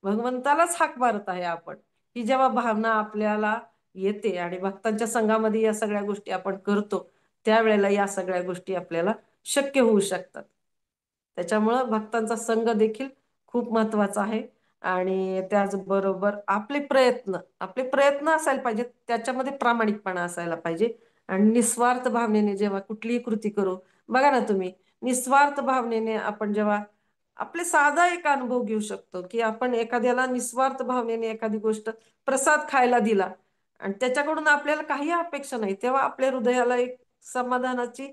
भगवंतालाच हाक मारत आहे आपण. ही जेव्हा भावना आपल्याला येते आणि भक्तांच्या संघामध्ये या सगळ्या गोष्टी आपण करतो, त्यावेळेला या सगळ्या गोष्टी आपल्याला शक्य होऊ शकतात. त्याच्यामुळं भक्तांचा संघ देखील खूप महत्वाचा आहे. आणि त्याचबरोबर आपले प्रयत्न असायला पाहिजेत, त्याच्यामध्ये प्रामाणिकपणा असायला पाहिजे. आणि निस्वार्थ भावनेने जेव्हा कुठलीही कृती करू, बघा ना तुम्ही, निस्वार्थ भावनेने आपण जेव्हा आपले साधा एक अनुभव घेऊ शकतो की आपण एखाद्याला निस्वार्थ भावनेने एखादी गोष्ट प्रसाद खायला दिला आणि त्याच्याकडून आपल्याला काही अपेक्षा नाही, तेव्हा आपल्या हृदयाला एक समाधानाची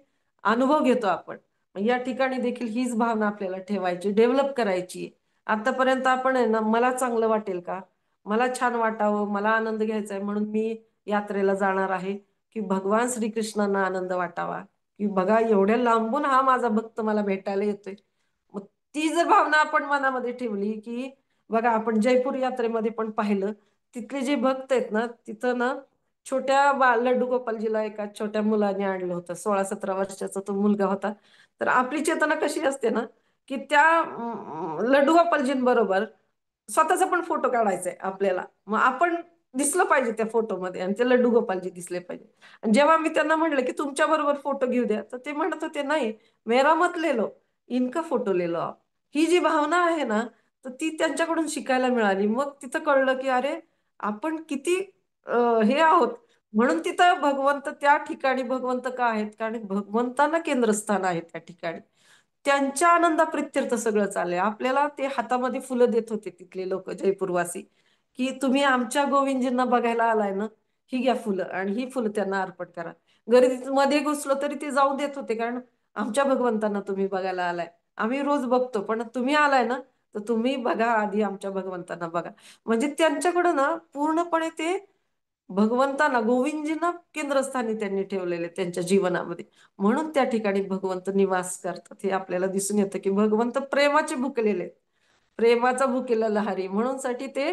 अनुभव घेतो आपण. या ठिकाणी देखील हीच भावना आपल्याला ठेवायची, डेव्हलप करायची. आतापर्यंत आपण आहे ना, मला चांगलं वाटेल का, मला छान वाटावं, मला आनंद घ्यायचा आहे म्हणून मी यात्रेला जाणार आहे, की भगवान श्रीकृष्णांना आनंद वाटावा, की बघा एवढ्या लांबून हा माझा भक्त मला भेटायला येतोय. मग ती जर भावना आपण मनामध्ये ठेवली, की बघा आपण जयपूर यात्रेमध्ये पण पाहिलं, तिथले जे भक्त आहेत ना, तिथं ना छोट्या लड्डू गोपालजीला एका छोट्या मुलाने आणलं होतं. 16-17 वर्षाचा तो मुलगा होता. तर आपली चेतना कशी असते ना, की त्या लड्डू गोपालजींबरोबर स्वतःचा पण फोटो काढायचा आहे आपल्याला. मग आपण दिसलं पाहिजे त्या फोटोमध्ये आणि ते लड्डू गोपालजी दिसले पाहिजे. आणि जेव्हा मी त्यांना म्हटलं की तुमच्या बरोबर फोटो घेऊ द्या, तर ते म्हणत होते नाही, मेरा मत ले लो, इनका फोटो ले लो आप. ही जी भावना आहे ना, तर ती त्यांच्याकडून शिकायला मिळाली. मग तिथं कळलं की अरे आपण किती हे आहोत. म्हणून तिथं भगवंत त्या ठिकाणी भगवंत का आहेत, कारण भगवंतांना केंद्रस्थान आहे त्या ठिकाणी. त्यांच्या आनंदाप्रित्यर्थ सगळं चाललंय. आपल्याला ते हातामध्ये फुलं देत होते तिथले लोक जयपूरवासी, की तुम्ही आमच्या गोविंदजींना बघायला आलाय ना, ही घ्या फुलं आणि ही फुलं त्यांना अर्पण करा. गर्दीमध्ये घुसलो तरी ते जाऊ देत होते, कारण आमच्या भगवंतांना तुम्ही बघायला आलाय. आम्ही रोज बघतो, पण तुम्ही आलाय ना, तर तुम्ही बघा आधी आमच्या भगवंतांना बघा. म्हणजे त्यांच्याकडं ना पूर्णपणे ते भगवंतांना गोविंदजींना केंद्रस्थानी त्यांनी ठेवलेले त्यांच्या जीवनामध्ये. म्हणून त्या ठिकाणी भगवंत निवास करतात. हे आपल्याला दिसून येतं की भगवंत प्रेमाचे भुकलेले आहेत. प्रेमाचा भुकेला लहारी म्हणून साठी ते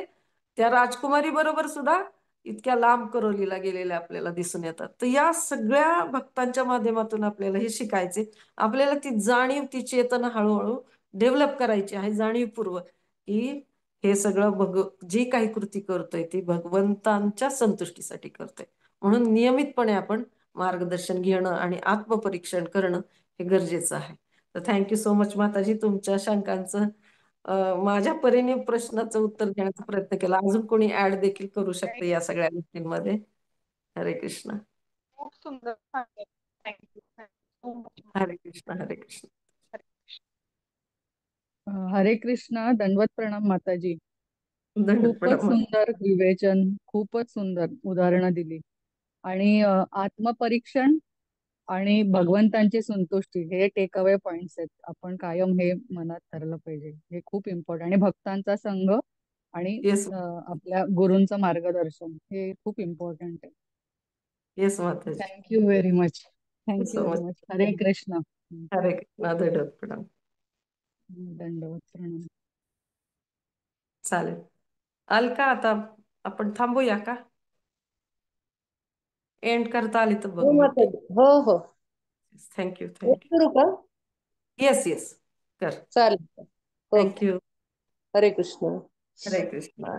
त्या राजकुमारी बरोबर सुद्धा इतक्या लांब करोलीला गेलेल्या आपल्याला दिसून येतात. तर या सगळ्या भक्तांच्या माध्यमातून आपल्याला हे शिकायचे. आपल्याला ती जाणीव, ती चेतना हळूहळू डेव्हलप करायची आहे, जाणीवपूर्वक, की हे सगळं जी काही कृती करतोय ती भगवंतांच्या संतुष्टीसाठी करतोय. म्हणून नियमितपणे आपण मार्गदर्शन घेणं आणि आत्मपरीक्षण करणं हे गरजेचं आहे. तर थँक्यू सो मच माताजी, तुमच्या शंकांचं माझ्या परीने प्रश्नाचं उत्तर देण्याचा प्रयत्न केला. अजून कोणी ऍड देखील करू शकते या सगळ्या गोष्टींमध्ये. हरे कृष्ण. खूप सुंदर सांगितलं. Thank you so much. हरे कृष्ण. हरे कृष्ण. हरे कृष्णा. दंडवत प्रणाम माताजी. धन्यवाद खूपच मॅडम. सुंदर विवेचन, खूपच सुंदर उदाहरणं दिली. आणि आत्मपरीक्षण आणि भगवंतांची संतुष्टी हे टेक अवे पॉइंट्स आहेत. आपण कायम हे मनात धरलं पाहिजे. हे खूप इम्पॉर्टंट. आणि भक्तांचा संघ आणि येस. आपल्या गुरूंचं मार्गदर्शन हे खूप इम्पॉर्टंट आहे. येस माताजी. Thank you very much. Thank you so very much. Much. हरे कृष्ण. हरे कृष्ण. धन्यवाद मॅडम. दंडवत प्रणाम. चालेल. अलका, आता आपण थांबूया का? एंड करता आली तर हो बघू मी. माताजी. हो हो. थँक्यू. हो, थँक्यू. करू का? येस येस कर. चालेल. ओके. थँक्यू. हरे कृष्ण. हरे कृष्ण.